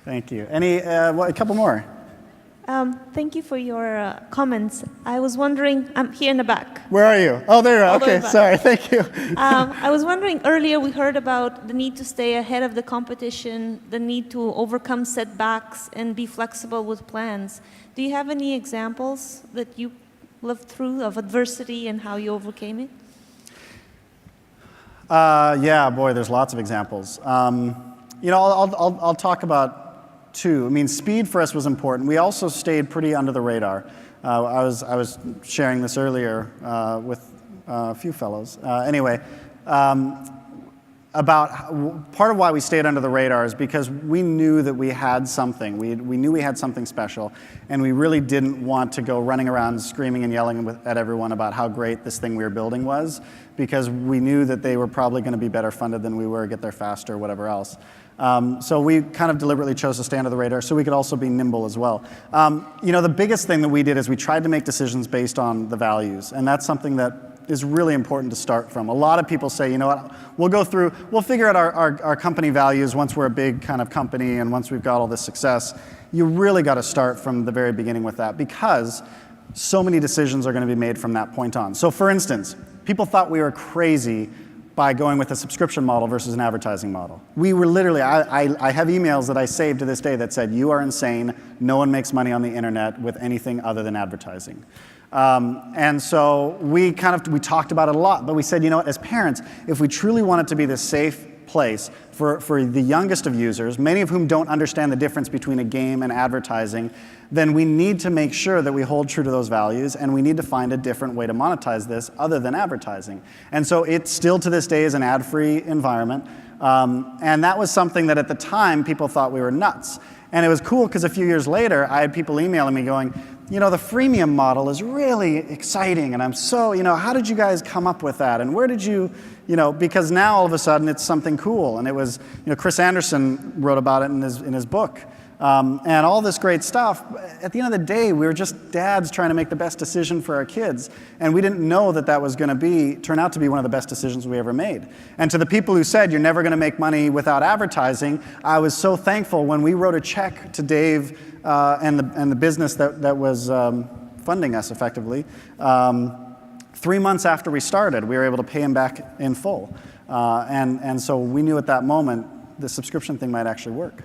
Thank you. A couple more. Thank you for your comments. I was wondering, I'm here in the back. Where are you? Oh, there you are. Okay, sorry. Thank you. I was wondering, earlier we heard about the need to stay ahead of the competition, the need to overcome setbacks and be flexible with plans. Do you have any examples that you lived through of adversity and how you overcame it? Yeah, boy, there's lots of examples. I'll talk about two. I mean, speed for us was important. We also stayed pretty under the radar. I was sharing this earlier with a few fellows. About part of why we stayed under the radar is because we knew that we had something. We knew we had something special, and we really didn't want to go running around screaming and yelling at everyone about how great this thing we were building was, because we knew that they were probably going to be better funded than we were, get there faster, whatever else. So we kind of deliberately chose to stay under the radar so we could also be nimble as well. The biggest thing that we did is we tried to make decisions based on the values, and that's something that is really important to start from. A lot of people say, you know what, we'll figure out our company values once we're a big kind of company and once we've got all this success. You really got to start from the very beginning with that, because so many decisions are going to be made from that point on. So for instance, people thought we were crazy by going with a subscription model versus an advertising model. We were literally, I have emails that I saved to this day that said, you are insane, no one makes money on the internet with anything other than advertising. And so we talked about it a lot, but we said, you know what, as parents, if we truly want it to be this safe place for the youngest of users, many of whom don't understand the difference between a game and advertising, then we need to make sure that we hold true to those values, and we need to find a different way to monetize this other than advertising. And so it still to this day is an ad-free environment, and that was something that at the time people thought we were nuts. And it was cool because a few years later, I had people emailing me going, the freemium model is really exciting, and I'm so, how did you guys come up with that? And where did you, because now all of a sudden it's something cool. And it was, Chris Anderson wrote about it in his book. And all this great stuff. At the end of the day, we were just dads trying to make the best decision for our kids. And we didn't know that was going to turn out to be one of the best decisions we ever made. And to the people who said, you're never going to make money without advertising, I was so thankful when we wrote a check to Dave and the business that was funding us effectively. 3 months after we started, we were able to pay him back in full. And so we knew at that moment the subscription thing might actually work.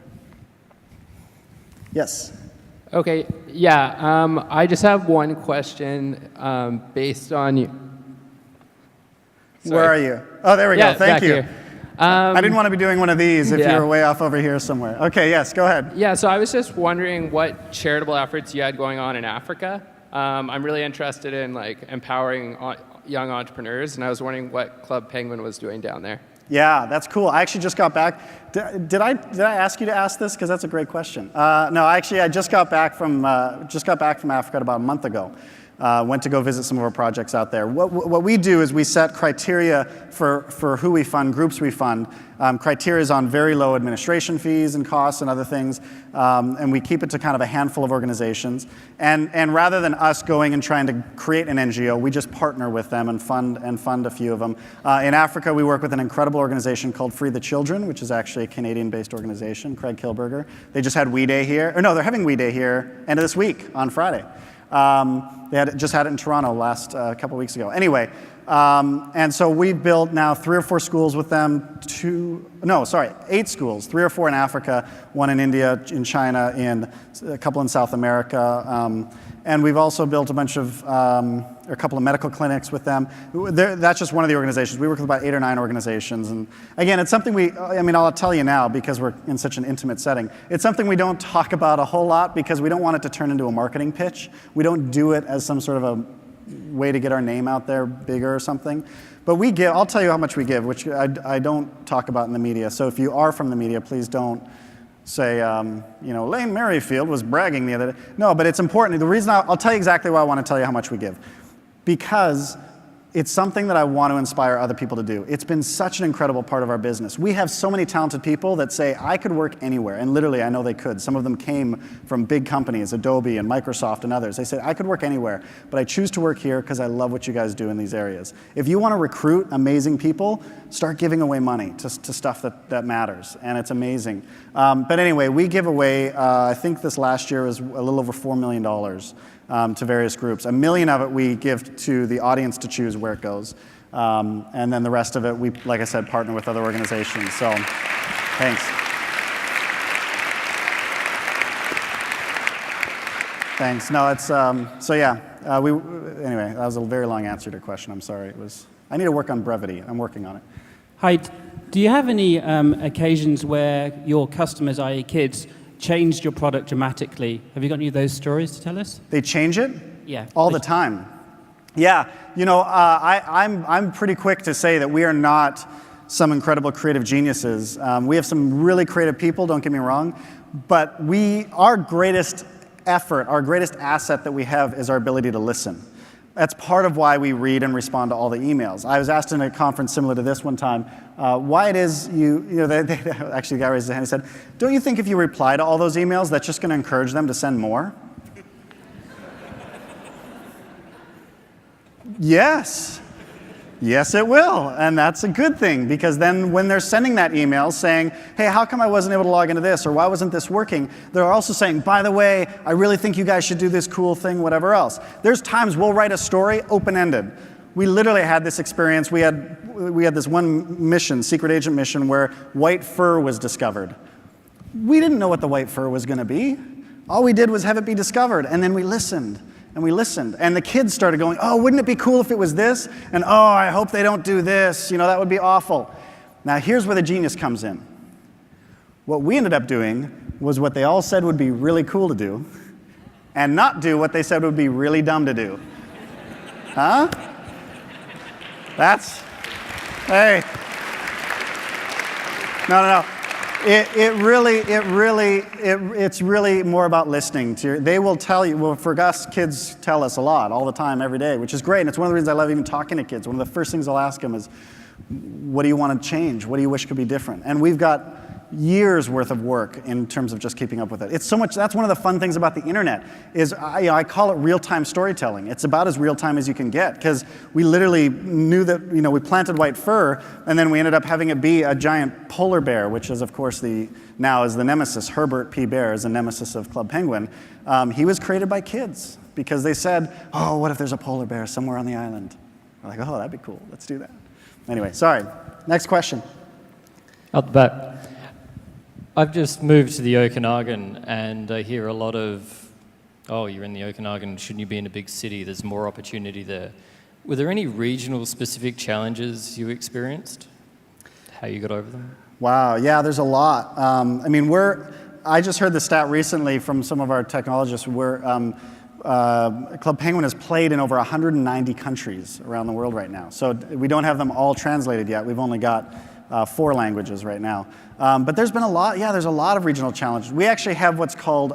Yes. Okay, yeah, I just have one question based on you. Where are you? Oh, there we go. Thank you. I didn't want to be doing one of these if you were way off over here somewhere. Okay, yes, go ahead. Yeah, so I was just wondering what charitable efforts you had going on in Africa. I'm really interested in empowering young entrepreneurs, and I was wondering what Club Penguin was doing down there. Yeah, that's cool. I actually just got back. Did I ask you to ask this? Because that's a great question. No, actually, I just got back from Africa about a month ago. Went to go visit some of our projects out there. What we do is we set criteria for who we fund, groups we fund. Criteria is on very low administration fees and costs and other things, and we keep it to kind of a handful of organizations. And rather than us going and trying to create an NGO, we just partner with them and fund a few of them. In Africa, we work with an incredible organization called Free the Children, which is actually a Canadian-based organization, Craig Kilberger. They just had We Day here, or no, they're having We Day here end of this week on Friday. They just had it in Toronto a couple weeks ago. Anyway, and so we've built now 3 or 4 schools with them, 8 schools, 3 or 4 in Africa, 1 in India, in China, a couple in South America. And we've also built a couple of medical clinics with them. That's just one of the organizations. We work with about 8 or 9 organizations. And again, it's something I'll tell you now because we're in such an intimate setting. It's something we don't talk about a whole lot because we don't want it to turn into a marketing pitch. We don't do it as some sort of a way to get our name out there bigger or something. But we give, I'll tell you how much we give, which I don't talk about in the media. So if you are from the media, please don't say, Lane Merrifield was bragging the other day. No, but it's important. The reason I'll tell you exactly why I want to tell you how much we give. Because It's something that I want to inspire other people to do. It's been such an incredible part of our business. We have so many talented people that say, I could work anywhere. And literally, I know they could. Some of them came from big companies, Adobe and Microsoft and others. They said, I could work anywhere, but I choose to work here because I love what you guys do in these areas. If you want to recruit amazing people, start giving away money to stuff that matters. And it's amazing. But anyway, we give away, I think this last year was a little over $4 million. To various groups. $1 million of it we give to the audience to choose where it goes. And then the rest of it, we, like I said, partner with other organizations. So, thanks. Thanks. No, it's, so yeah, anyway, that was a very long answer to your question. I'm sorry. I need to work on brevity. I'm working on it. Hi, do you have any occasions where your customers, i.e. kids, changed your product dramatically? Have you got any of those stories to tell us? They change it? Yeah. All the time. Yeah, I'm pretty quick to say that we are not some incredible creative geniuses. We have some really creative people, don't get me wrong, but our greatest effort, our greatest asset that we have is our ability to listen. That's part of why we read and respond to all the emails. I was asked in a conference similar to this one time, why it is actually the guy raised his hand and said, don't you think if you reply to all those emails, that's just going to encourage them to send more? Yes. Yes, it will, and that's a good thing, because then when they're sending that email saying, hey, how come I wasn't able to log into this, or why wasn't this working, they're also saying, by the way, I really think you guys should do this cool thing, whatever else. There's times we'll write a story open-ended. We literally had this experience. We had this one mission, secret agent mission, where white fur was discovered. We didn't know what the white fur was going to be. All we did was have it be discovered, and then we listened. And we listened, and the kids started going, oh, wouldn't it be cool if it was this? And oh, I hope they don't do this. That would be awful. Now, here's where the genius comes in. What we ended up doing was what they all said would be really cool to do, and not do what they said would be really dumb to do. Huh? Hey. No. It's really more about listening to they will tell you, well, for us, kids tell us a lot all the time, every day, which is great. And it's one of the reasons I love even talking to kids. One of the first things I'll ask them is, what do you want to change? What do you wish could be different? And we've got years worth of work in terms of just keeping up with it. It's so much, that's one of the fun things about the internet is I call it real-time storytelling. It's about as real-time as you can get, because we literally knew that, we planted white fur, and then we ended up having it be a giant polar bear, which is, of course, now is the nemesis. Herbert P. Bear is the nemesis of Club Penguin. He was created by kids because they said, oh, what if there's a polar bear somewhere on the island? We're like, oh, that'd be cool. Let's do that. Anyway, sorry. Next question. Out the back. I've just moved to the Okanagan, and I hear a lot of, oh, you're in the Okanagan, shouldn't you be in a big city? There's more opportunity there. Were there any regional specific challenges you experienced? How you got over them? Wow, yeah, there's a lot. I just heard the stat recently from some of our technologists where Club Penguin has played in over 190 countries around the world right now. So we don't have them all translated yet. We've only got 4 languages right now. But there's been there's a lot of regional challenges. We actually have what's called,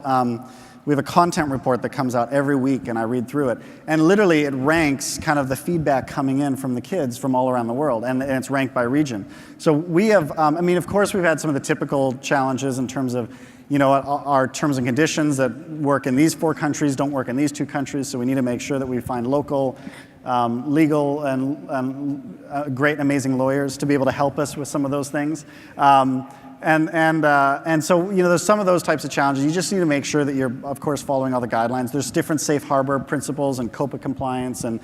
we have a content report that comes out every week, and I read through it. And literally it ranks kind of the feedback coming in from the kids from all around the world, and it's ranked by region. So we have, of course we've had some of the typical challenges in terms of, our terms and conditions that work in these 4 countries don't work in these 2 countries, so we need to make sure that we find local legal and great, amazing lawyers to be able to help us with some of those things. And so, there's some of those types of challenges. You just need to make sure that you're, of course, following all the guidelines. There's different safe harbor principles and COPA compliance. And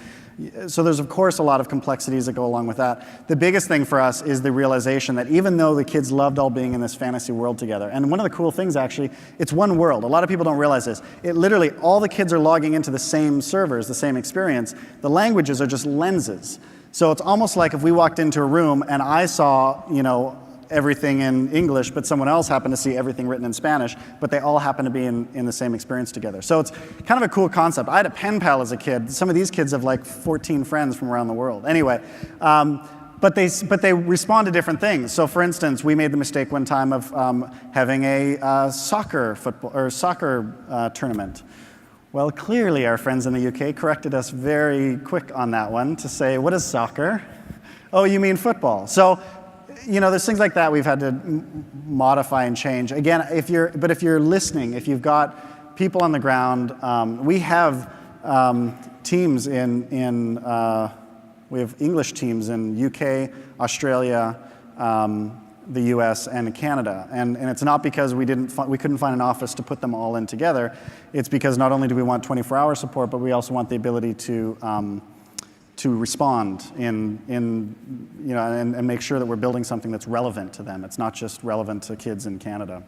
so there's, of course, a lot of complexities that go along with that. The biggest thing for us is the realization that even though the kids loved all being in this fantasy world together, and one of the cool things, actually, it's one world. A lot of people don't realize this. It literally, all the kids are logging into the same servers, the same experience. The languages are just lenses. So it's almost like if we walked into a room and I saw, everything in English, but someone else happened to see everything written in Spanish, but they all happen to be in the same experience together. So it's kind of a cool concept. I had a pen pal as a kid. Some of these kids have like 14 friends from around the world. Anyway, but they respond to different things. So for instance, we made the mistake one time of having a soccer tournament. Well, clearly our friends in the UK corrected us very quick on that one to say, what is soccer? Oh, you mean football. So, there's things like that we've had to modify and change. Again, if you're listening, if you've got people on the ground, we have teams we have English teams in UK, Australia, the US, and Canada. And it's not because we couldn't find an office to put them all in together. It's because not only do we want 24-hour support, but we also want the ability to respond and make sure that we're building something that's relevant to them. It's not just relevant to kids in Canada.